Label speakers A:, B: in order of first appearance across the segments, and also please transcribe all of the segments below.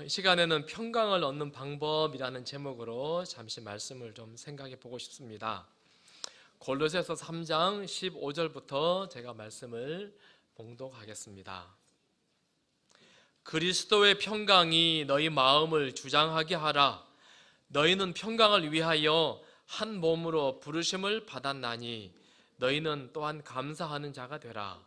A: 이 시간에는 평강을 얻는 방법이라는 제목으로 잠시 말씀을 좀 생각해 보고 싶습니다. 골로새서 3장 15절부터 제가 말씀을 봉독하겠습니다. 그리스도의 평강이 너희 마음을 주장하게 하라. 너희는 평강을 위하여 한 몸으로 부르심을 받았나니 너희는 또한 감사하는 자가 되라.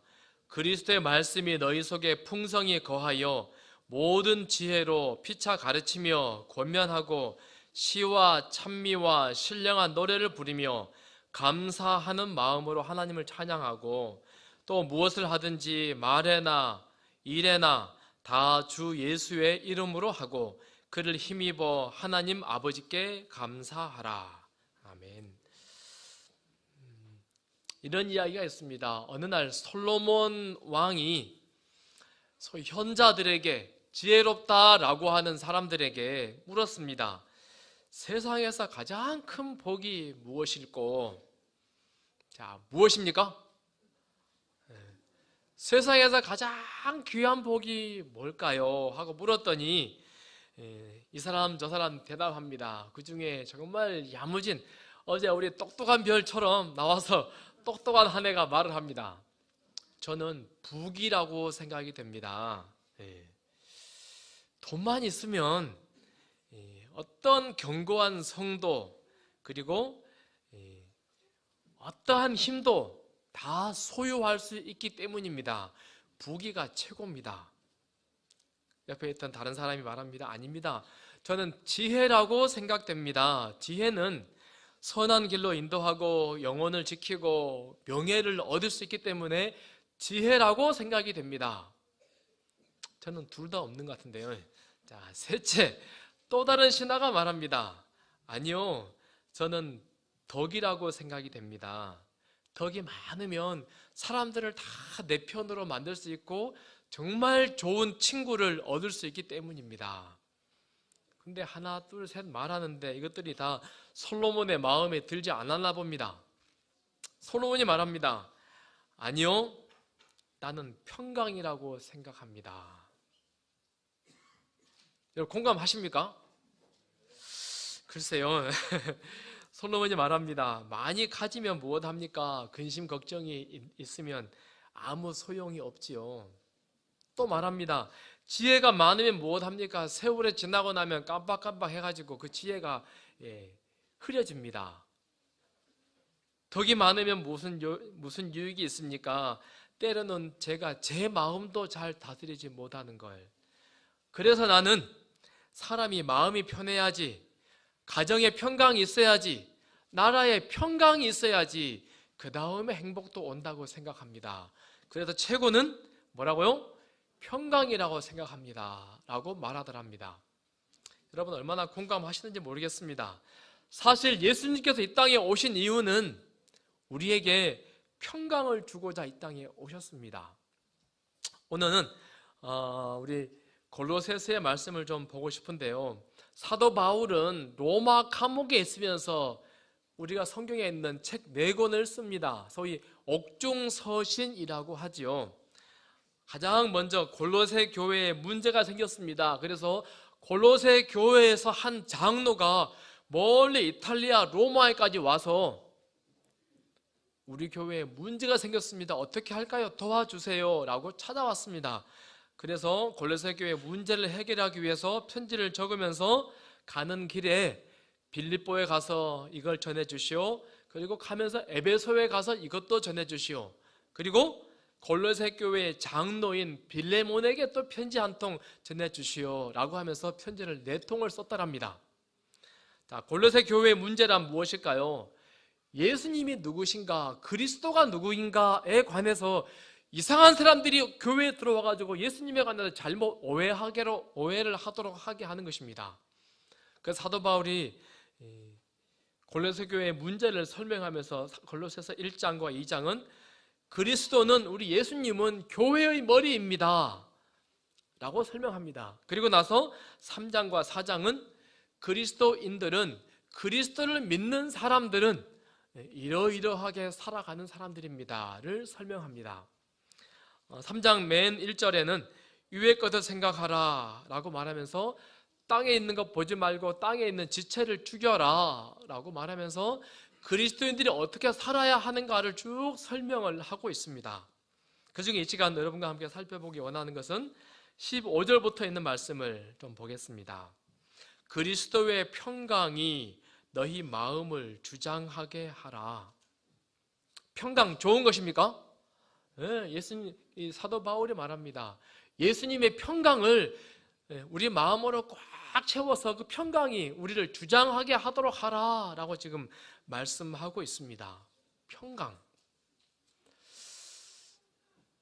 A: 그리스도의 말씀이 너희 속에 풍성히 거하여 모든 지혜로 피차 가르치며 권면하고 시와 찬미와 신령한 노래를 부리며 감사하는 마음으로 하나님을 찬양하고 또 무엇을 하든지 말에나 일에나 다 주 예수의 이름으로 하고 그를 힘입어 하나님 아버지께 감사하라. 아멘. 이런 이야기가 있습니다. 어느 날 솔로몬 왕이 소위 현자들에게 지혜롭다라고 하는 사람들에게 물었습니다. 세상에서 가장 큰 복이 무엇일꼬? 자, 무엇입니까? 세상에서 가장 귀한 복이 뭘까요? 하고 물었더니 이 사람 저 사람 대답합니다. 그 중에 정말 야무진 어제 우리 똑똑한 별처럼 나와서 똑똑한 한 애가 말을 합니다. 저는 부귀라고 생각이 됩니다. 돈만 있으면 어떤 견고한 성도 그리고 어떠한 힘도 다 소유할 수 있기 때문입니다. 부귀가 최고입니다. 옆에 있던 다른 사람이 말합니다. 아닙니다. 저는 지혜라고 생각됩니다. 지혜는 선한 길로 인도하고 영혼을 지키고 명예를 얻을 수 있기 때문에 지혜라고 생각이 됩니다. 저는 둘 다 없는 것 같은데요. 자, 셋째, 또 다른 신하가 말합니다. 아니요, 저는 덕이라고 생각이 됩니다. 덕이 많으면 사람들을 다 내 편으로 만들 수 있고 정말 좋은 친구를 얻을 수 있기 때문입니다. 근데 하나, 둘, 셋 말하는데 이것들이 다 솔로몬의 마음에 들지 않았나 봅니다. 솔로몬이 말합니다. 아니요, 나는 평강이라고 생각합니다. 여러분 공감하십니까? 글쎄요. 솔로몬이 말합니다. 많이 가지면 무엇합니까? 근심 걱정이 있으면 아무 소용이 없지요. 또 말합니다. 지혜가 많으면 무엇합니까? 세월이 지나고 나면 깜빡깜빡 해가지고 그 지혜가 흐려집니다. 덕이 많으면 무슨 유익이 있습니까? 때로는 제가 제 마음도 잘 다스리지 못하는 걸. 그래서 나는 사람이 마음이 편해야지, 가정에 평강이 있어야지, 나라에 평강이 있어야지 그 다음에 행복도 온다고 생각합니다. 그래서 최고는 뭐라고요? 평강이라고 생각합니다 라고 말하더랍니다. 여러분 얼마나 공감하시는지 모르겠습니다. 사실 예수님께서 이 땅에 오신 이유는 우리에게 평강을 주고자 이 땅에 오셨습니다. 오늘은 우리 골로새서의 말씀을 좀 보고 싶은데요. 사도 바울은 로마 감옥에 있으면서 우리가 성경에 있는 책 4권을 씁니다. 소위 옥중서신이라고 하지요. 가장 먼저 골로새 교회에 문제가 생겼습니다. 그래서 골로새 교회에서 한 장로가 멀리 이탈리아 로마에까지 와서 우리 교회에 문제가 생겼습니다. 어떻게 할까요? 도와주세요 라고 찾아왔습니다. 그래서 골로새 교회 문제를 해결하기 위해서 편지를 적으면서 가는 길에 빌립보에 가서 이걸 전해주시오. 그리고 가면서 에베소에 가서 이것도 전해주시오. 그리고 골로새 교회의 장로인 빌레몬에게 또 편지 한 통 전해주시오 라고 하면서 편지를 4통을 썼다랍니다. 자, 골로새 교회의 문제란 무엇일까요? 예수님이 누구신가, 그리스도가 누구인가에 관해서 이상한 사람들이 교회에 들어와가지고 예수님에 관해서 잘못 오해를 하도록 하게 하는 것입니다. 그래서 사도 바울이 골로새 교회의 문제를 설명하면서 골로새서 1장과 2장은 그리스도는, 우리 예수님은 교회의 머리입니다 라고 설명합니다. 그리고 나서 3장과 4장은 그리스도인들은, 그리스도를 믿는 사람들은 이러이러하게 살아가는 사람들입니다를 설명합니다. 3장 맨 1절에는 위의 것을 생각하라 라고 말하면서 땅에 있는 것 보지 말고 땅에 있는 지체를 죽여라 라고 말하면서 그리스도인들이 어떻게 살아야 하는가를 쭉 설명을 하고 있습니다. 그중에 이 시간 여러분과 함께 살펴보기 원하는 것은 15절부터 있는 말씀을 좀 보겠습니다. 그리스도의 평강이 너희 마음을 주장하게 하라. 평강 좋은 것입니까? 네, 예수님, 사도 바울이 말합니다. 예수님의 평강을 우리 마음으로 꽉 채워서 그 평강이 우리를 주장하게 하도록 하라 라고 지금 말씀하고 있습니다. 평강.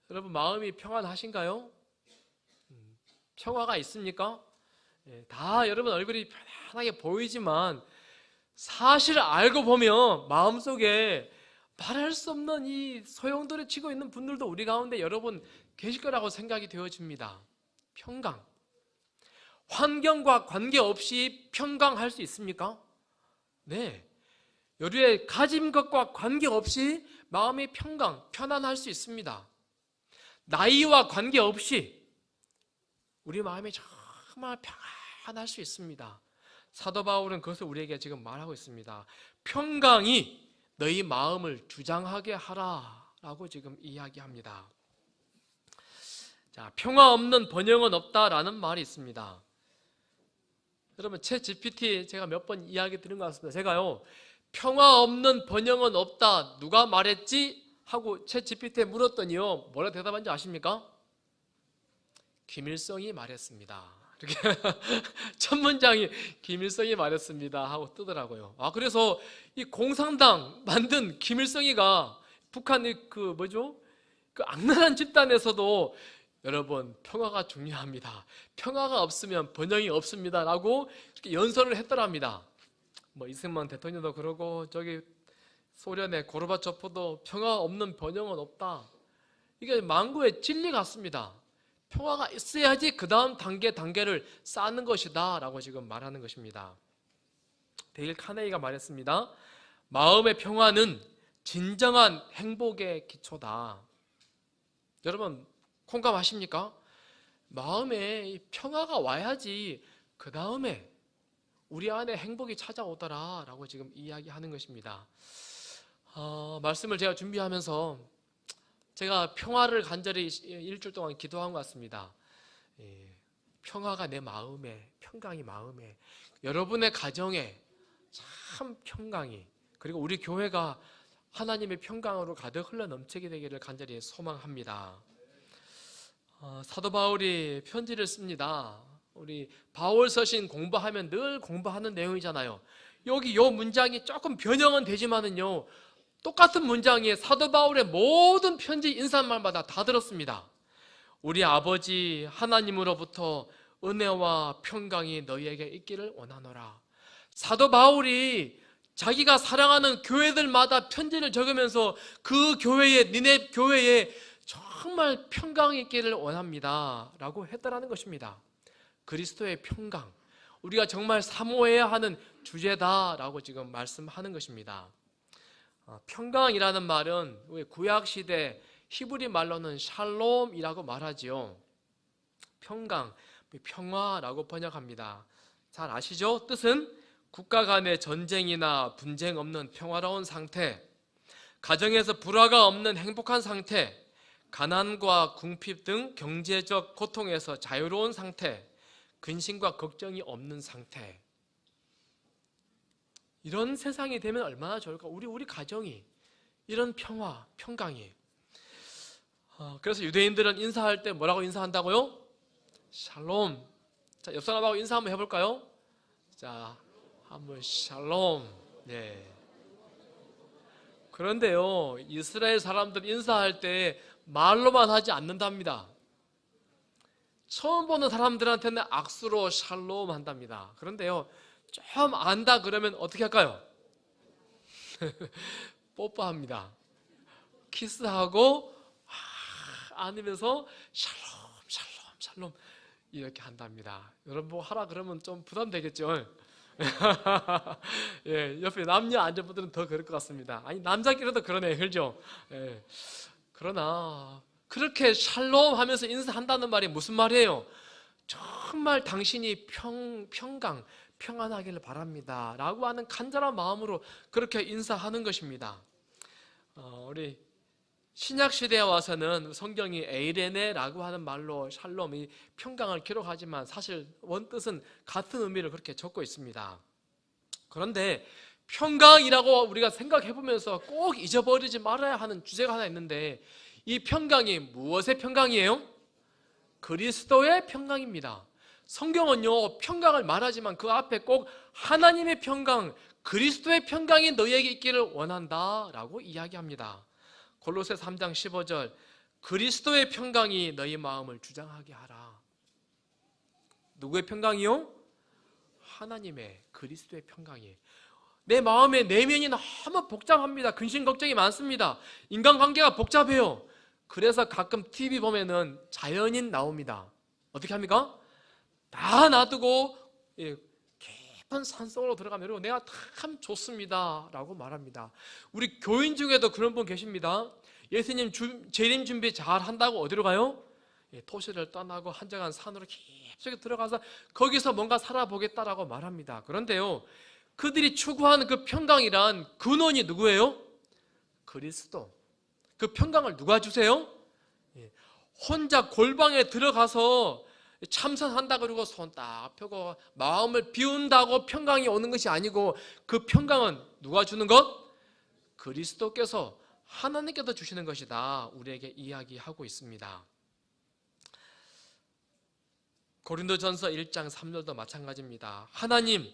A: 여러분 마음이 평안하신가요? 평화가 있습니까? 다 여러분 얼굴이 편안하게 보이지만 사실 알고 보면 마음속에 말할 수 없는 이 소용돌이 치고 있는 분들도 우리 가운데 여러분 계실 거라고 생각이 되어집니다. 평강. 환경과 관계없이 평강할 수 있습니까? 네. 우리의 가진 것과 관계없이 마음의 평강, 편안할 수 있습니다. 나이와 관계없이 우리 마음이 정말 평안할 수 있습니다. 사도 바울은 그것을 우리에게 지금 말하고 있습니다. 평강이 너희 마음을 주장하게 하라 라고 지금 이야기합니다. 자, 평화 없는 번영은 없다라는 말이 있습니다. 여러분 챗GPT 제가 몇 번 이야기 드린 것 같습니다. 제가요 평화 없는 번영은 없다 누가 말했지? 하고 챗GPT에 물었더니요 뭐라 대답한지 아십니까? 김일성이 말했습니다. 이렇게 첫 문장이 김일성이 말했습니다 하고 뜨더라고요. 아 그래서 이 공산당 만든 김일성이가 북한의 그 악랄한 집단에서도 여러분 평화가 중요합니다. 평화가 없으면 번영이 없습니다 라고 이렇게 연설을 했더랍니다. 뭐 이승만 대통령도 그러고 저기 소련의 고르바초프도 평화 없는 번영은 없다. 이게 만구의 진리 같습니다. 평화가 있어야지 그 다음 단계를 쌓는 것이다 라고 지금 말하는 것입니다. 데일 카네이가 말했습니다. 마음의 평화는 진정한 행복의 기초다. 여러분 공감하십니까? 마음에 평화가 와야지 그 다음에 우리 안에 행복이 찾아오더라 라고 지금 이야기하는 것입니다. 말씀을 제가 준비하면서 제가 평화를 간절히 일주일 동안 기도한 것 같습니다. 평화가 내 마음에, 평강이 마음에, 여러분의 가정에 참 평강이, 그리고 우리 교회가 하나님의 평강으로 가득 흘러 넘치게 되기를 간절히 소망합니다. 사도 바울이 편지를 씁니다. 우리 바울 서신 공부하면 늘 공부하는 내용이잖아요. 여기 요 문장이 조금 변형은 되지만은요 똑같은 문장이 사도 바울의 모든 편지 인사말마다 다 들었습니다. 우리 아버지 하나님으로부터 은혜와 평강이 너희에게 있기를 원하노라. 사도 바울이 자기가 사랑하는 교회들마다 편지를 적으면서 그 교회에, 니네 교회에 정말 평강이 있기를 원합니다 라고 했다라는 것입니다. 그리스도의 평강, 우리가 정말 사모해야 하는 주제다라고 지금 말씀하는 것입니다. 평강이라는 말은 구약시대 히브리 말로는 샬롬이라고 말하지요. 평강, 평화라고 번역합니다. 잘 아시죠? 뜻은 국가 간의 전쟁이나 분쟁 없는 평화로운 상태, 가정에서 불화가 없는 행복한 상태, 가난과 궁핍 등 경제적 고통에서 자유로운 상태, 근심과 걱정이 없는 상태. 이런 세상이 되면 얼마나 좋을까? 우리 가정이 이런 평화, 평강이. 그래서 유대인들은 인사할 때 뭐라고 인사한다고요? 샬롬. 자, 옆 사람하고 인사 한번 해볼까요? 자, 한번 샬롬. 네. 그런데요, 이스라엘 사람들 인사할 때 말로만 하지 않는답니다. 처음 보는 사람들한테는 악수로 샬롬 한답니다. 그런데요, 좀 안다 그러면 어떻게 할까요? 뽀뽀합니다. 키스하고 안으면서 샬롬 샬롬 샬롬 이렇게 한답니다. 여러분 뭐 하라 그러면 좀 부담되겠죠? 예, 옆에 남녀 앉은 분들은 더 그럴 것 같습니다. 아니 남자끼리도 그러네, 그렇죠? 예. 그러나 그렇게 샬롬 하면서 인사한다는 말이 무슨 말이에요? 정말 당신이 평강, 평안하기를 바랍니다 라고 하는 간절한 마음으로 그렇게 인사하는 것입니다. 우리 신약시대에 와서는 성경이 에이레네라고 하는 말로 샬롬, 이 평강을 기록하지만 사실 원뜻은 같은 의미를 그렇게 적고 있습니다. 그런데 평강이라고 우리가 생각해보면서 꼭 잊어버리지 말아야 하는 주제가 하나 있는데, 이 평강이 무엇의 평강이에요? 그리스도의 평강입니다. 성경은요, 평강을 말하지만 그 앞에 꼭 하나님의 평강, 그리스도의 평강이 너희에게 있기를 원한다라고 이야기합니다. 골로새 3장 15절, 그리스도의 평강이 너희 마음을 주장하게 하라. 누구의 평강이요? 하나님의, 그리스도의 평강이. 내 마음의 내면이 너무 복잡합니다. 근심 걱정이 많습니다. 인간관계가 복잡해요. 그래서 가끔 TV 보면은 자연인 나옵니다. 어떻게 합니까? 다 놔두고 깊은 산속으로 들어가면 내가 참 좋습니다 라고 말합니다. 우리 교인 중에도 그런 분 계십니다. 예수님 재림 준비 잘 한다고 어디로 가요? 도시를 떠나고 한적한 산으로 깊숙이 들어가서 거기서 뭔가 살아보겠다라고 말합니다. 그런데요, 그들이 추구하는 그 평강이란 근원이 누구예요? 그리스도. 그 평강을 누가 주세요? 혼자 골방에 들어가서 참선한다 그러고 손 딱 펴고 마음을 비운다고 평강이 오는 것이 아니고, 그 평강은 누가 주는 것? 그리스도께서, 하나님께서 주시는 것이다 우리에게 이야기하고 있습니다. 고린도전서 1장 3절도 마찬가지입니다. 하나님,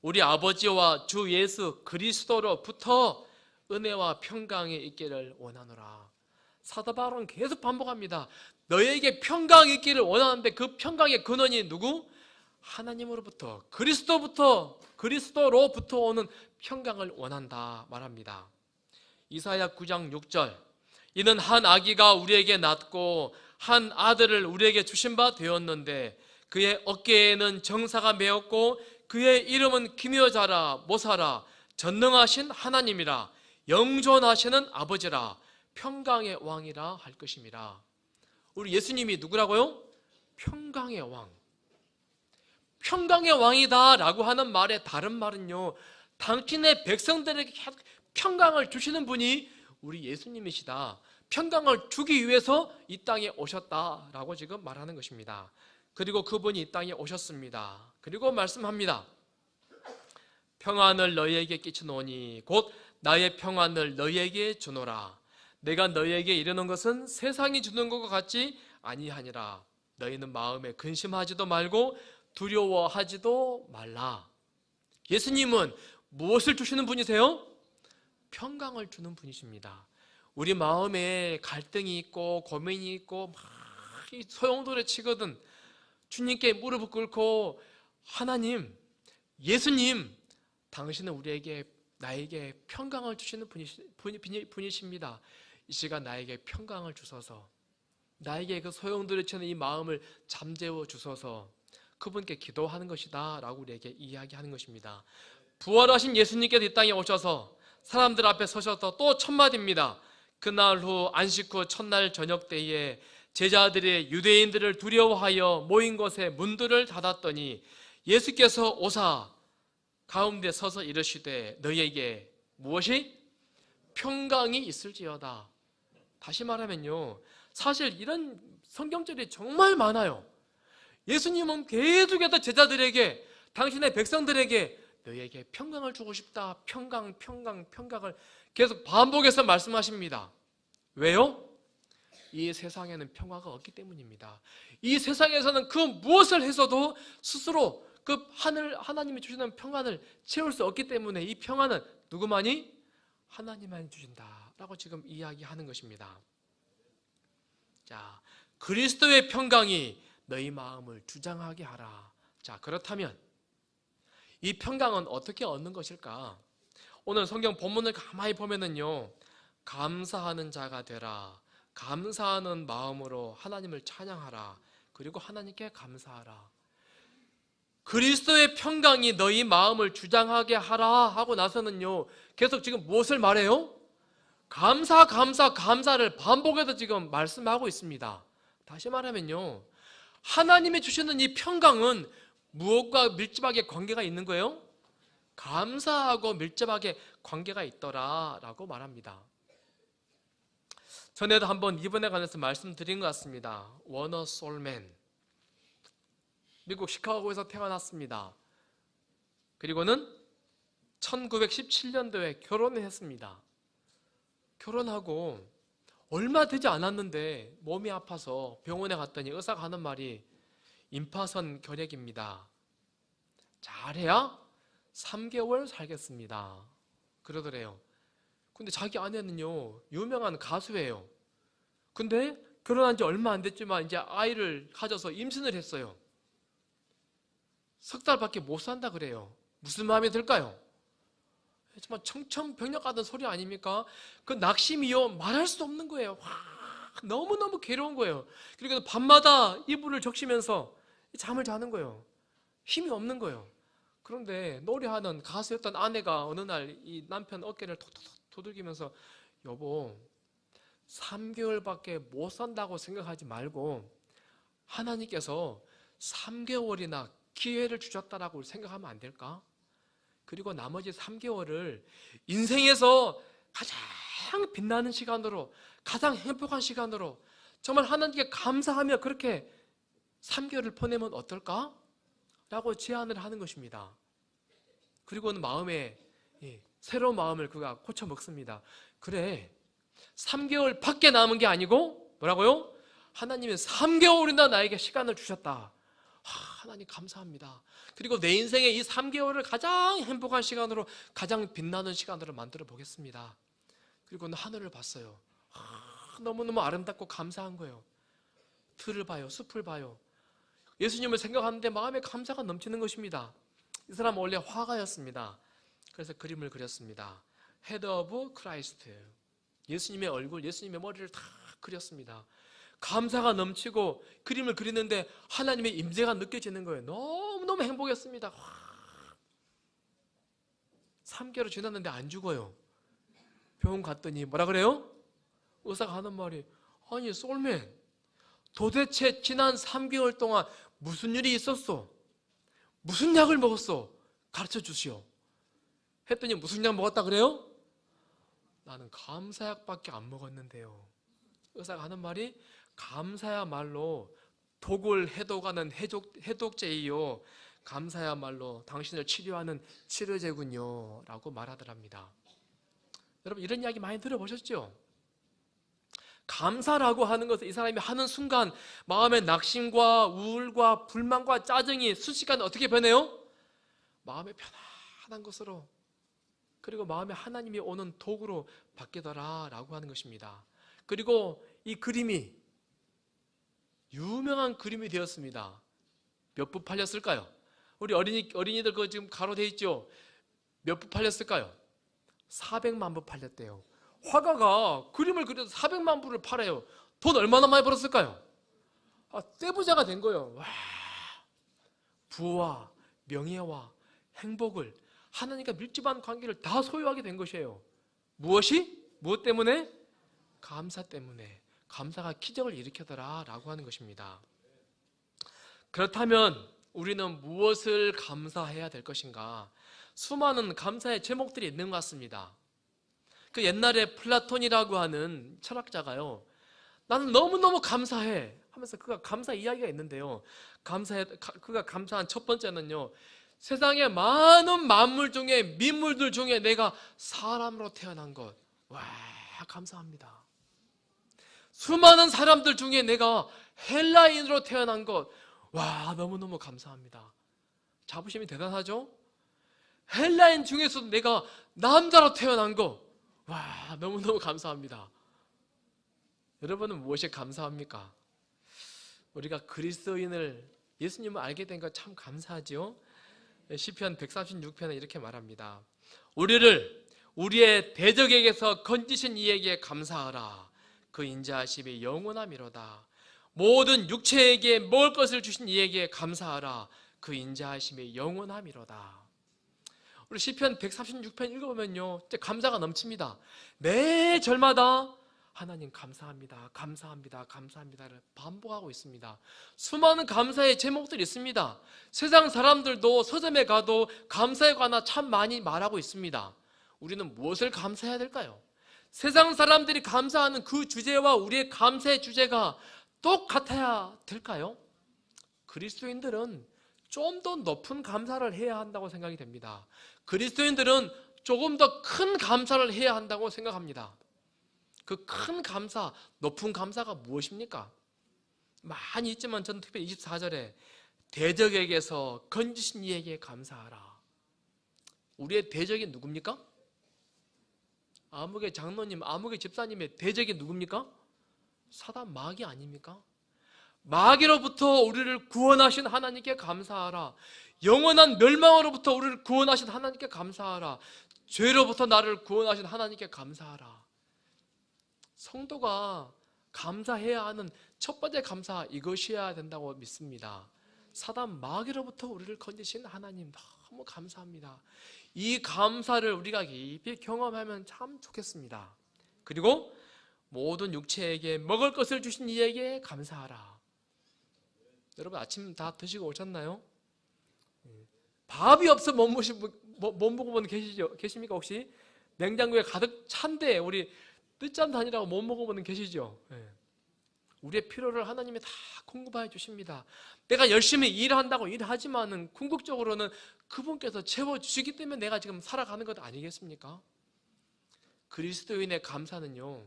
A: 우리 아버지와 주 예수 그리스도로부터 은혜와 평강이 있기를 원하노라. 사도 바울은 계속 반복합니다. 너에게 평강이 있기를 원하는데 그 평강의 근원이 누구? 하나님으로부터, 그리스도로부터 오는 평강을 원한다 말합니다. 이사야 9장 6절, 이는 한 아기가 우리에게 낳고 한 아들을 우리에게 주신 바 되었는데 그의 어깨에는 정사가 메었고 그의 이름은 기묘자라, 모사라, 전능하신 하나님이라, 영존하시는 아버지라, 평강의 왕이라 할 것임이라. 우리 예수님이 누구라고요? 평강의 왕. 평강의 왕이다 라고 하는 말의 다른 말은요, 당신의 백성들에게 평강을 주시는 분이 우리 예수님이시다. 평강을 주기 위해서 이 땅에 오셨다라고 지금 말하는 것입니다. 그리고 그분이 이 땅에 오셨습니다. 그리고 말씀합니다. 평안을 너희에게 끼치노니 곧 나의 평안을 너희에게 주노라. 내가 너희에게 이르는 것은 세상이 주는 것과 같지 아니하니라. 너희는 마음에 근심하지도 말고 두려워하지도 말라. 예수님은 무엇을 주시는 분이세요? 평강을 주는 분이십니다. 우리 마음에 갈등이 있고 고민이 있고 막 소용돌이 치거든 주님께 무릎을 꿇고, 하나님, 예수님, 당신은 우리에게, 나에게 평강을 주시는 분이십니다. 이 시간 나에게 평강을 주소서, 나에게 그 소용돌이 치는 이 마음을 잠재워 주소서, 그분께 기도하는 것이다 라고 우리에게 이야기하는 것입니다. 부활하신 예수님께서 이 땅에 오셔서 사람들 앞에 서셔서 또 첫마디입니다. 그날 후 안식 후 첫날 저녁 때에 제자들이 유대인들을 두려워하여 모인 곳에 문들을 닫았더니 예수께서 오사 가운데 서서 이르시되 너희에게 무엇이? 평강이 있을지어다. 다시 말하면요, 사실 이런 성경절이 정말 많아요. 예수님은 계속해서 제자들에게, 당신의 백성들에게 너희에게 평강을 주고 싶다, 평강을 계속 반복해서 말씀하십니다. 왜요? 이 세상에는 평화가 없기 때문입니다. 이 세상에서는 그 무엇을 해서도 스스로 그 하나님이 주시는 평안을 채울 수 없기 때문에 이 평안은 누구만이? 하나님만이 주신다라고 지금 이야기하는 것입니다. 자, 그리스도의 평강이 너희 마음을 주장하게 하라. 자, 그렇다면 이 평강은 어떻게 얻는 것일까? 오늘 성경 본문을 가만히 보면은요, 감사하는 자가 되라. 감사하는 마음으로 하나님을 찬양하라. 그리고 하나님께 감사하라. 그리스도의 평강이 너희 마음을 주장하게 하라 하고 나서는요, 계속 지금 무엇을 말해요? 감사를 반복해서 지금 말씀하고 있습니다. 다시 말하면요, 하나님이 주시는 이 평강은 무엇과 밀접하게 관계가 있는 거예요? 감사하고 밀접하게 관계가 있더라라고 말합니다. 전에도 한번 이분에 관해서 말씀드린 것 같습니다. 워너 솔맨, 미국 시카고에서 태어났습니다. 그리고는 1917년도에 결혼을 했습니다. 결혼하고 얼마 되지 않았는데 몸이 아파서 병원에 갔더니 의사가 하는 말이 임파선 결핵입니다. 잘해야 3개월 살겠습니다. 그러더래요. 근데 자기 아내는요, 유명한 가수예요. 근데 결혼한 지 얼마 안 됐지만 이제 아이를 가져서 임신을 했어요. 석 달밖에 못 산다 그래요. 무슨 마음이 들까요? 정말 청천벽력하던 소리 아닙니까? 그 낙심이요, 말할 수 없는 거예요. 너무너무 괴로운 거예요. 그리고 밤마다 이불을 적시면서 잠을 자는 거예요. 힘이 없는 거예요. 그런데 노래하는 가수였던 아내가 어느 날 이 남편 어깨를 톡톡톡 두들기면서, 여보, 3개월밖에 못 산다고 생각하지 말고 하나님께서 3개월이나 기회를 주셨다라고 생각하면 안 될까? 그리고 나머지 3개월을 인생에서 가장 빛나는 시간으로, 가장 행복한 시간으로 정말 하나님께 감사하며 그렇게 3개월을 보내면 어떨까? 라고 제안을 하는 것입니다. 그리고는 마음에 새로운 마음을 그가 고쳐 먹습니다. 그래, 3개월 밖에 남은 게 아니고 뭐라고요? 하나님이 3개월이나 나에게 시간을 주셨다. 하나님 감사합니다. 그리고 내 인생의 이 3개월을 가장 행복한 시간으로, 가장 빛나는 시간으로 만들어 보겠습니다. 그리고는 하늘을 봤어요. 너무너무 아름답고 감사한 거예요. 들을 봐요, 숲을 봐요. 예수님을 생각하는데 마음에 감사가 넘치는 것입니다. 이 사람은 원래 화가였습니다. 그래서 그림을 그렸습니다. 헤드 오브 크라이스트, 예수님의 얼굴, 예수님의 머리를 다 그렸습니다. 감사가 넘치고 그림을 그리는데 하나님의 임재가 느껴지는 거예요. 너무너무 행복했습니다. 3개월 지났는데 안 죽어요. 병원 갔더니 뭐라 그래요? 의사가 하는 말이, 아니 솔맨, 도대체 지난 3개월 동안 무슨 일이 있었어? 무슨 약을 먹었어? 가르쳐 주시오. 했더니 무슨 약 먹었다 그래요? 나는 감사약밖에 안 먹었는데요. 의사가 하는 말이, 감사야말로 독을 해독하는 해독제이요, 감사야말로 당신을 치료하는 치료제군요 라고 말하더랍니다. 여러분, 이런 이야기 많이 들어보셨죠? 감사라고 하는 것을 이 사람이 하는 순간 마음의 낙심과 우울과 불만과 짜증이 순식간에 어떻게 변해요? 마음의 편안한 것으로, 그리고 마음에 하나님이 오는 독으로 바뀌더라 라고 하는 것입니다. 그리고 이 그림이 유명한 그림이 되었습니다. 몇 부 팔렸을까요? 우리 어린이들 그거 지금 가로돼 있죠? 몇 부 팔렸을까요? 400만 부 팔렸대요. 화가가 그림을 그려서 400만 부를 팔아요. 돈 얼마나 많이 벌었을까요? 떼부자가 된 거예요. 와, 부와 명예와 행복을, 하나님과 밀접한 관계를 다 소유하게 된 것이에요. 무엇 때문에? 감사 때문에. 감사가 기적을 일으키더라 라고 하는 것입니다. 그렇다면 우리는 무엇을 감사해야 될 것인가? 수많은 감사의 제목들이 있는 것 같습니다. 그 옛날에 플라톤이라고 하는 철학자가요, 나는 너무너무 감사해 하면서 그가 감사 이야기가 있는데요, 그가 감사한 첫 번째는요, 세상의 많은 만물 중에, 민물들 중에 내가 사람으로 태어난 것, 와, 감사합니다. 수많은 사람들 중에 내가 헬라인으로 태어난 것, 와, 너무너무 감사합니다. 자부심이 대단하죠? 헬라인 중에서도 내가 남자로 태어난 것, 와, 너무너무 감사합니다. 여러분은 무엇이 감사합니까? 우리가 그리스도인을, 예수님을 알게 된 것 참 감사하죠? 시편 136편에 이렇게 말합니다. 우리를 우리의 대적에게서 건지신 이에게 감사하라. 그 인자하심이 영원함이로다. 모든 육체에게 먹을 것을 주신 이에게 감사하라. 그 인자하심이 영원함이로다. 우리 시편 136편 읽어보면요, 진짜 감사가 넘칩니다. 매 절마다 하나님 감사합니다, 감사합니다, 감사합니다를 반복하고 있습니다. 수많은 감사의 제목들이 있습니다. 세상 사람들도 서점에 가도 감사에 관한 참 많이 말하고 있습니다. 우리는 무엇을 감사해야 될까요? 세상 사람들이 감사하는 그 주제와 우리의 감사의 주제가 똑같아야 될까요? 그리스도인들은 좀 더 높은 감사를 해야 한다고 생각이 됩니다. 그리스도인들은 조금 더 큰 감사를 해야 한다고 생각합니다. 그 큰 감사, 높은 감사가 무엇입니까? 많이 있지만 저는 특별히 24절에 대적에게서 건지신 이에게 감사하라. 우리의 대적이 누굽니까? 아무개 장로님, 아무개 집사님의 대적이 누굽니까? 사단 마귀 아닙니까? 마귀로부터 우리를 구원하신 하나님께 감사하라. 영원한 멸망으로부터 우리를 구원하신 하나님께 감사하라. 죄로부터 나를 구원하신 하나님께 감사하라. 성도가 감사해야 하는 첫 번째 감사, 이것이어야 된다고 믿습니다. 사단 마귀로부터 우리를 건지신 하나님 너무 감사합니다. 이 감사를 우리가 깊이 경험하면 참 좋겠습니다. 그리고 모든 육체에게 먹을 것을 주신 이에게 감사하라. 여러분 아침 다 드시고 오셨나요? 밥이 없어 못 먹은 분 계십니까 혹시? 냉장고에 가득 찬데 우리 늦잠 다니라고 못 먹은 분 계시죠? 우리의 필요를 하나님이 다 공급해 주십니다. 내가 열심히 일한다고 일하지만은 궁극적으로는 그분께서 채워주시기 때문에 내가 지금 살아가는 것 아니겠습니까? 그리스도인의 감사는요,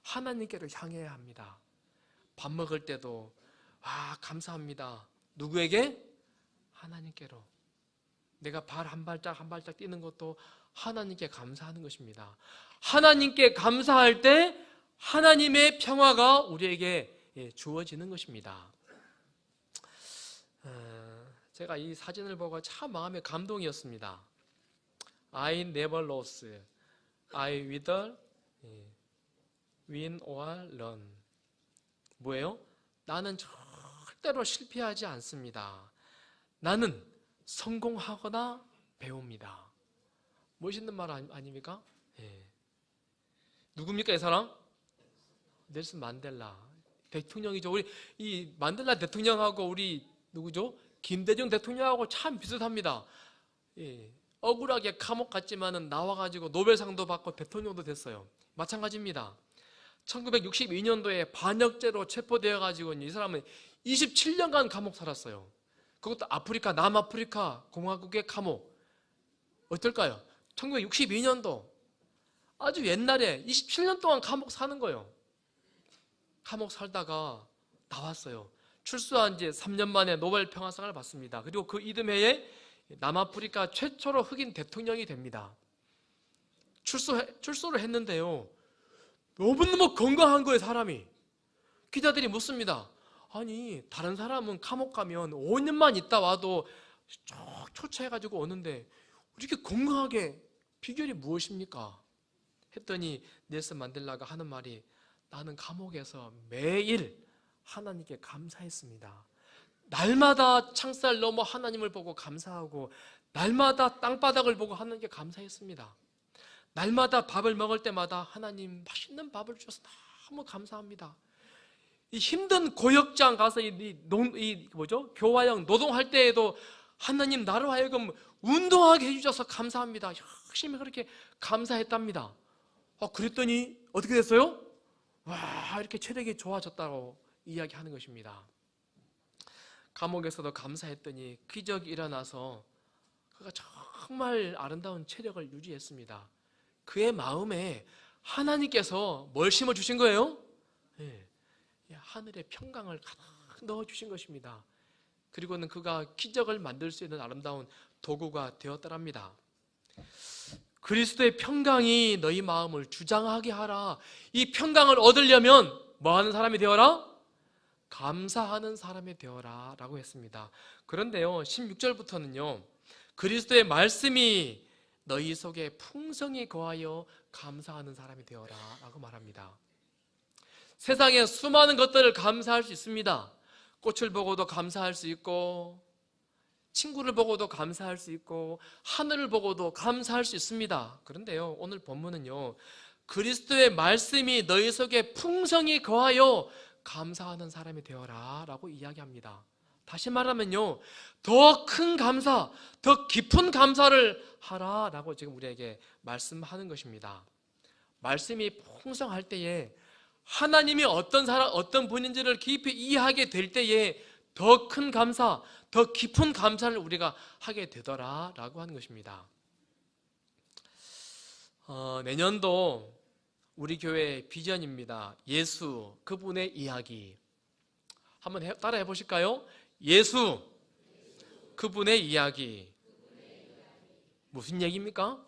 A: 하나님께로 향해야 합니다. 밥 먹을 때도 감사합니다. 누구에게? 하나님께로. 내가 발 한 발짝 한 발짝 뛰는 것도 하나님께 감사하는 것입니다. 하나님께 감사할 때 하나님의 평화가 우리에게 주어지는 것입니다. 제가 이 사진을 보고 참 마음에 감동이었습니다. I never lose. I wither win or learn. 뭐예요? 나는 절대로 실패하지 않습니다. 나는 성공하거나 배웁니다. 멋있는 말 아닙니까? 누굽니까 이 사람? 넬슨 만델라 대통령이죠. 우리 이 만델라 대통령하고 우리 누구죠? 김대중 대통령하고 참 비슷합니다. 억울하게 감옥 갔지만은 나와가지고 노벨상도 받고 대통령도 됐어요. 마찬가지입니다. 1962년도에 반역죄로 체포되어 가지고 이 사람은 27년간 감옥 살았어요. 그것도 아프리카, 남아프리카 공화국의 감옥. 어떨까요? 1962년도 아주 옛날에 27년 동안 감옥 사는 거예요. 감옥 살다가 나왔어요. 출소한 지 3년 만에 노벨 평화상을 받습니다. 그리고 그 이듬해에 남아프리카 최초로 흑인 대통령이 됩니다. 출소를 했는데요, 너무너무 건강한 거예요. 사람이. 기자들이 묻습니다. 아니 다른 사람은 감옥 가면 5년만 있다 와도 쭉 초췌해가지고 오는데 이렇게 건강하게 비결이 무엇입니까? 했더니 넬슨 만델라가 하는 말이, 나는 감옥에서 매일 하나님께 감사했습니다. 날마다 창살 넘어 하나님을 보고 감사하고, 날마다 땅바닥을 보고 하나님께 감사했습니다. 날마다 밥을 먹을 때마다 하나님 맛있는 밥을 주셔서 너무 감사합니다. 이 힘든 고역장 가서 교화형 노동할 때에도 하나님 나로 하여금 운동하게 해주셔서 감사합니다. 열심히 그렇게 감사했답니다. 그랬더니 어떻게 됐어요? 이렇게 체력이 좋아졌다고 이야기하는 것입니다. 감옥에서도 감사했더니 기적이 일어나서 그가 정말 아름다운 체력을 유지했습니다. 그의 마음에 하나님께서 뭘 심어주신 거예요? 하늘의 평강을 가득 넣어주신 것입니다. 그리고는 그가 기적을 만들 수 있는 아름다운 도구가 되었더랍니다. 그리스도의 평강이 너희 마음을 주장하게 하라. 이 평강을 얻으려면 뭐 하는 사람이 되어라? 감사하는 사람이 되어라 라고 했습니다. 그런데요 16절부터는요 그리스도의 말씀이 너희 속에 풍성히 거하여 감사하는 사람이 되어라 라고 말합니다. 세상에 수많은 것들을 감사할 수 있습니다. 꽃을 보고도 감사할 수 있고, 친구를 보고도 감사할 수 있고 하늘을 보고도 감사할 수 있습니다. 그런데요, 오늘 본문은요, 그리스도의 말씀이 너희 속에 풍성히 거하여 감사하는 사람이 되어라 라고 이야기합니다. 다시 말하면요, 더 큰 감사, 더 깊은 감사를 하라 라고 지금 우리에게 말씀하는 것입니다. 말씀이 풍성할 때에 하나님이 어떤 사람, 어떤 분인지를 깊이 이해하게 될 때에 더 큰 감사, 더 깊은 감사를 우리가 하게 되더라 라고 하는 것입니다. 내년도 우리 교회의 비전입니다. 예수, 그분의 이야기. 한번 따라해 보실까요? 예수, 그분의 이야기. 무슨 얘기입니까?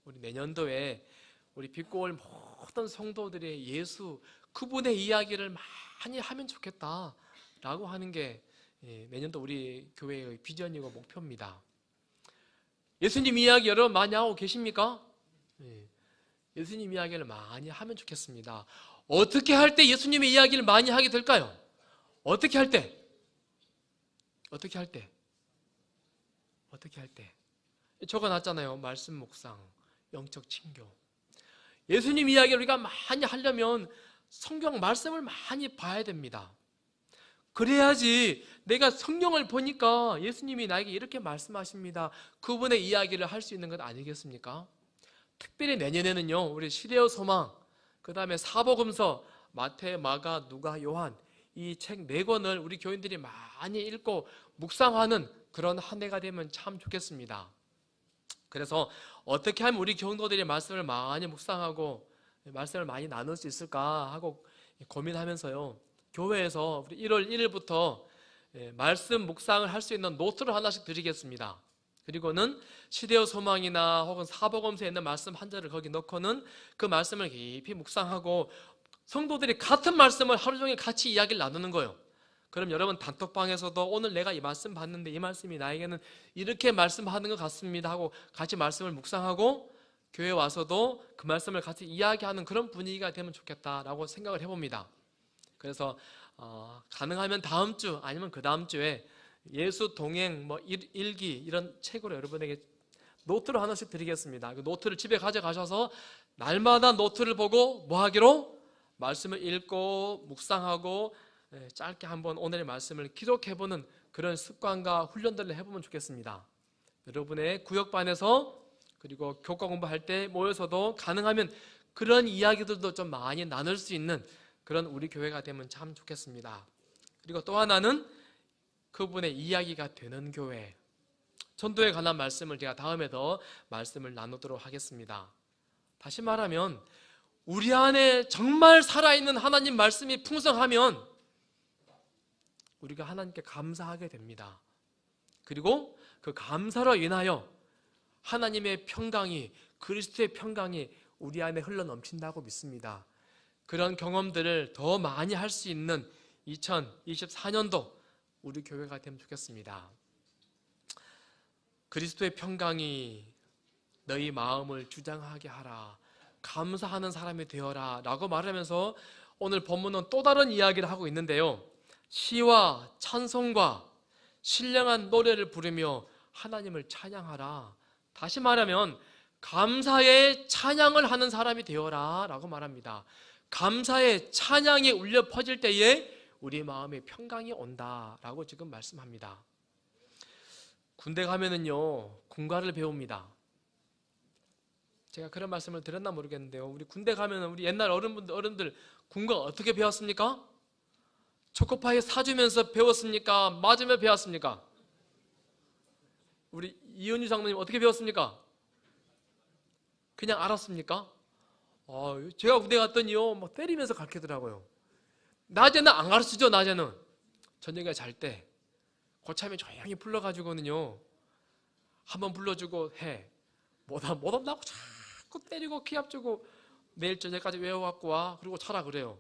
A: 우리 내년도에 우리 빛고올 모든 성도들의 예수, 그분의 이야기를 많이 하면 좋겠다 라고 하는 게 내년도 우리 교회의 비전이고 목표입니다. 예수님 이야기 여러분 많이 하고 계십니까? 예수님 이야기를 많이 하면 좋겠습니다. 어떻게 할 때 예수님의 이야기를 많이 하게 될까요? 어떻게 할 때? 어떻게 할 때? 어떻게 할 때? 적어놨잖아요. 말씀 묵상, 영적 친교. 예수님 이야기를 우리가 많이 하려면 성경 말씀을 많이 봐야 됩니다. 그래야지 내가 성경을 보니까 예수님이 나에게 이렇게 말씀하십니다, 그분의 이야기를 할 수 있는 것 아니겠습니까? 특별히 내년에는요, 우리 시대의 소망, 그 다음에 사복음서, 마태, 마가, 누가, 요한, 이 책 4권을 우리 교인들이 많이 읽고 묵상하는 그런 한 해가 되면 참 좋겠습니다. 그래서 어떻게 하면 우리 교인들이 말씀을 많이 묵상하고 말씀을 많이 나눌 수 있을까 하고 고민하면서요, 교회에서 우리 1월 1일부터 말씀 묵상을 할 수 있는 노트를 하나씩 드리겠습니다. 그리고는 시대의 소망이나 혹은 사복음서에 있는 말씀 한 절을 거기 넣고는 그 말씀을 깊이 묵상하고 성도들이 같은 말씀을 하루 종일 같이 이야기를 나누는 거예요. 그럼 여러분 단톡방에서도 오늘 내가 이 말씀 봤는데 이 말씀이 나에게는 이렇게 말씀하는 것 같습니다 하고 같이 말씀을 묵상하고 교회 와서도 그 말씀을 같이 이야기하는 그런 분위기가 되면 좋겠다라고 생각을 해봅니다. 그래서 가능하면 다음 주 아니면 그 다음 주에 예수 동행 일기 이런 책으로 여러분에게 노트를 하나씩 드리겠습니다. 그 노트를 집에 가져가셔서 날마다 노트를 보고 뭐 하기로? 말씀을 읽고 묵상하고 짧게 한번 오늘의 말씀을 기록해보는 그런 습관과 훈련들을 해보면 좋겠습니다. 여러분의 구역반에서 그리고 교과 공부할 때 모여서도 가능하면 그런 이야기들도 좀 많이 나눌 수 있는 그런 우리 교회가 되면 참 좋겠습니다. 그리고 또 하나는 그분의 이야기가 되는 교회, 전도에 관한 말씀을 제가 다음에 더 말씀을 나누도록 하겠습니다. 다시 말하면 우리 안에 정말 살아있는 하나님 말씀이 풍성하면 우리가 하나님께 감사하게 됩니다. 그리고 그 감사로 인하여 하나님의 평강이, 그리스도의 평강이 우리 안에 흘러넘친다고 믿습니다. 그런 경험들을 더 많이 할 수 있는 2024년도 우리 교회가 되면 좋겠습니다. 그리스도의 평강이 너희 마음을 주장하게 하라, 감사하는 사람이 되어라 라고 말하면서 오늘 본문은 또 다른 이야기를 하고 있는데요, 시와 찬송과 신령한 노래를 부르며 하나님을 찬양하라. 다시 말하면 감사의 찬양을 하는 사람이 되어라 라고 말합니다. 감사의 찬양이 울려 퍼질 때에 우리 마음에 평강이 온다라고 지금 말씀합니다. 군대 가면은요, 군가를 배웁니다. 제가 그런 말씀을 드렸나 모르겠는데요, 우리 군대 가면은 우리 옛날 어른들 군가 어떻게 배웠습니까? 초코파이 사주면서 배웠습니까? 맞으며 배웠습니까? 우리 이은유 장로님 어떻게 배웠습니까? 그냥 알았습니까? 제가 군대 갔더니요, 막 때리면서 가르치더라고요. 낮에는 안 가르치죠. 낮에는 저녁에 잘 때 고참이 조용히 불러가지고는요, 한번 불러주고 해. 못 온다고 자꾸 때리고 키 앞주고 내일 저녁까지 외워갖고 와. 그리고 차라 그래요.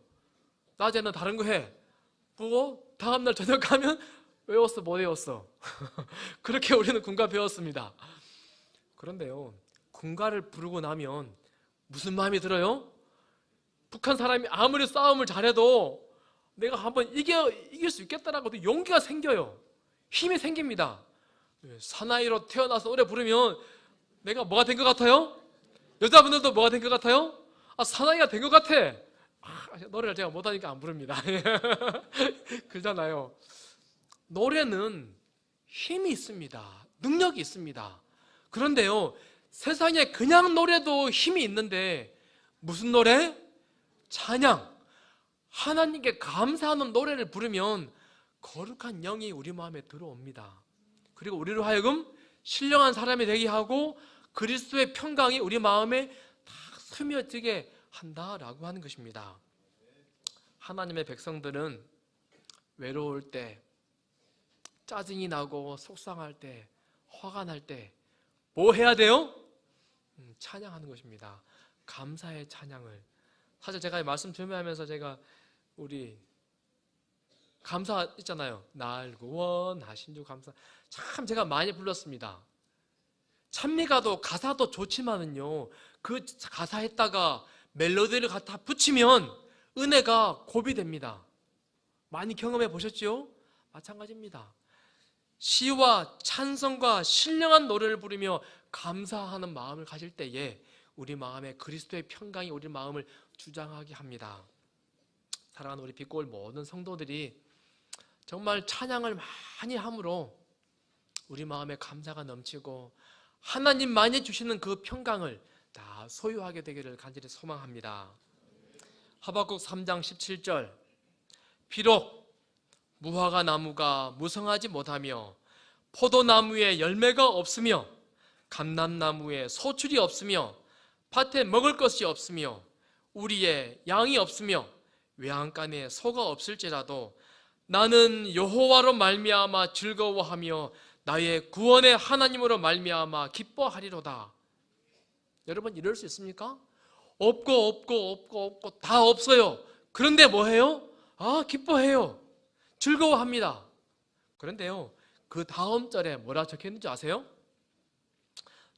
A: 낮에는 다른 거 해. 보고 다음날 저녁 가면 외웠어 못 외웠어. 그렇게 우리는 군가 배웠습니다. 그런데요, 군가를 부르고 나면 무슨 마음이 들어요? 북한 사람이 아무리 싸움을 잘해도 내가 한번 이길 수 있겠다라고 용기가 생겨요. 힘이 생깁니다. 사나이로 태어나서 노래 부르면 내가 뭐가 된 것 같아요? 여자분들도 뭐가 된 것 같아요? 사나이가 된 것 같아. 노래를 제가 못하니까 안 부릅니다. 그러잖아요. 노래는 힘이 있습니다. 능력이 있습니다. 그런데요, 세상에 그냥 노래도 힘이 있는데 무슨 노래? 찬양. 하나님께 감사하는 노래를 부르면 거룩한 영이 우리 마음에 들어옵니다. 그리고 우리로 하여금 신령한 사람이 되게 하고 그리스도의 평강이 우리 마음에 다 스며들게 한다라고 하는 것입니다. 하나님의 백성들은 외로울 때, 짜증이 나고 속상할 때, 화가 날 때 뭐 해야 돼요? 찬양하는 것입니다. 감사의 찬양을. 사실 제가 말씀 준비하면서 제가 우리 감사 있잖아요. 날 구원하신 주 감사. 참 제가 많이 불렀습니다. 찬미가도 가사도 좋지만은요, 그 가사에다가 멜로디를 갖다 붙이면 은혜가 고비됩니다. 많이 경험해 보셨죠? 마찬가지입니다. 시와 찬송과 신령한 노래를 부르며 감사하는 마음을 가질 때에 우리 마음에 그리스도의 평강이 우리 마음을 주장하게 합니다. 사랑하는 우리 빛고울 모든 성도들이 정말 찬양을 많이 함으로 우리 마음에 감사가 넘치고 하나님만이 주시는 그 평강을 다 소유하게 되기를 간절히 소망합니다. 하박국 3장 17절, 비록 무화과 나무가 무성하지 못하며 포도나무에 열매가 없으며 감람나무에 소출이 없으며 밭에 먹을 것이 없으며 우리의 양이 없으며 외양간에 소가 없을지라도 나는 여호와로 말미암아 즐거워하며 나의 구원의 하나님으로 말미암아 기뻐하리로다. 여러분, 이럴 수 있습니까? 없고 다 없어요. 그런데 뭐해요? 기뻐해요. 즐거워합니다. 그런데요, 그 다음 절에 뭐라 적혀있는지 아세요?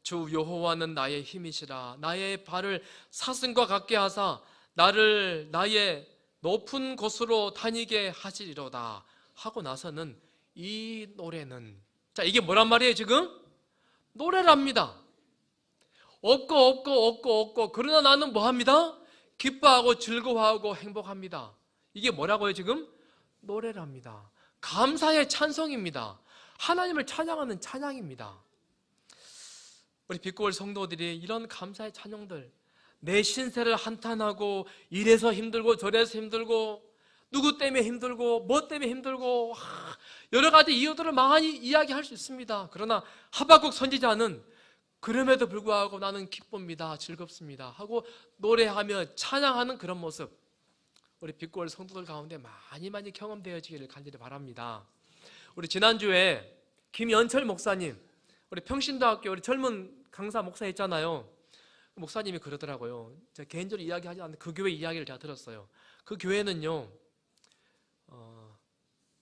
A: 주 여호와는 나의 힘이시라. 나의 발을 사슴과 같게 하사 나를 나의 높은 곳으로 다니게 하시리로다 하고 나서는 이 노래는, 자, 이게 뭐란 말이에요? 지금 노래랍니다. 없고 그러나 나는 뭐합니다? 기뻐하고 즐거워하고 행복합니다. 이게 뭐라고요? 지금 노래랍니다. 감사의 찬송입니다. 하나님을 찬양하는 찬양입니다. 우리 빛고울 성도들이 이런 감사의 찬양들, 내 신세를 한탄하고 이래서 힘들고 저래서 힘들고 누구 때문에 힘들고 뭐 때문에 힘들고 여러 가지 이유들을 많이 이야기할 수 있습니다. 그러나 하박국 선지자는 그럼에도 불구하고 나는 기쁩니다, 즐겁습니다 하고 노래하며 찬양하는 그런 모습, 우리 빛고울 성도들 가운데 많이 경험되어지기를 간절히 바랍니다. 우리 지난주에 김연철 목사님, 우리 평신도학교 우리 젊은 강사 목사 있잖아요. 목사님이 그러더라고요. 제가 개인적으로 이야기하지 않는데 그 교회 이야기를 제가 들었어요. 그 교회는요,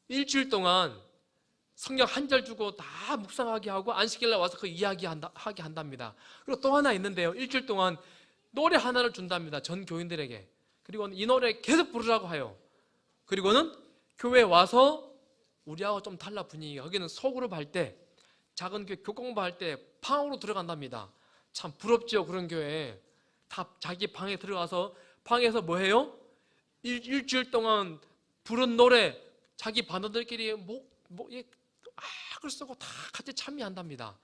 A: 일주일 동안 성경 한 절 주고 다 묵상하게 하고 안식일날 와서 그 하게 한답니다. 그리고 또 하나 있는데요, 일주일 동안 노래 하나를 준답니다, 전 교인들에게. 그리고는 이 노래 계속 부르라고 해요. 그리고는 교회에 와서 우리하고 좀 달라 분위기가, 거기는 소그룹 할 때, 작은 교회 교공부 할 때 방으로 들어간답니다. 참 부럽죠. 그런 교회 다 자기 방에 들어가서 방에서 뭐 해요? 일주일 동안 부른 노래 자기 반원들끼리 악을 쓰고 다 같이 참여한답니다.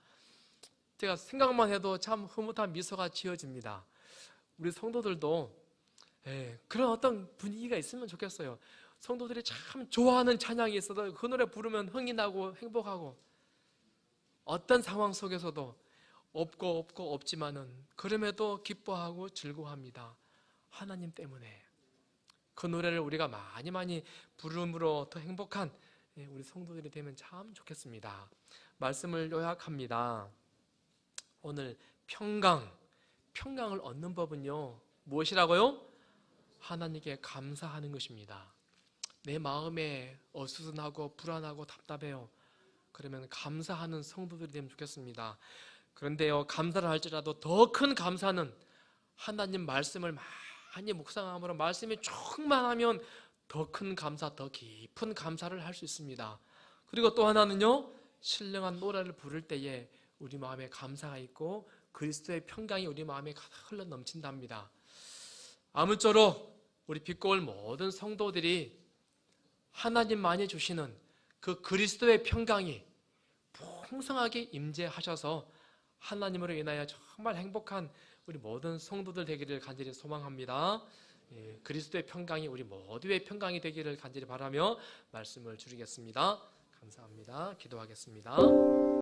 A: 제가 생각만 해도 참 흐뭇한 미소가 지어집니다. 우리 성도들도 그런 어떤 분위기가 있으면 좋겠어요. 성도들이 참 좋아하는 찬양이 있어도 그 노래 부르면 흥이 나고 행복하고, 어떤 상황 속에서도 없고 없지만은 그럼에도 기뻐하고 즐거워합니다. 하나님 때문에. 그 노래를 우리가 많이 부름으로 더 행복한 우리 성도들이 되면 참 좋겠습니다. 말씀을 요약합니다. 오늘 평강을 얻는 법은요, 무엇이라고요? 하나님께 감사하는 것입니다. 내 마음에 어수선하고 불안하고 답답해요. 그러면 감사하는 성도들이 되면 좋겠습니다. 그런데요, 감사를 할지라도 더 큰 감사는 하나님 말씀을 많이 묵상함으로 말씀이 충만하면 더 큰 감사, 더 깊은 감사를 할 수 있습니다. 그리고 또 하나는요, 신령한 노래를 부를 때에 우리 마음에 감사가 있고 그리스도의 평강이 우리 마음에 가득 흘러 넘친답니다. 아무쪼록 우리 빛고울 모든 성도들이 하나님만이 주시는 그 그리스도의 평강이 풍성하게 임재하셔서 하나님으로 인하여 정말 행복한 우리 모든 성도들 되기를 간절히 소망합니다. 그리스도의 평강이 우리 모두의 평강이 되기를 간절히 바라며 말씀을 줄이겠습니다. 감사합니다. 기도하겠습니다.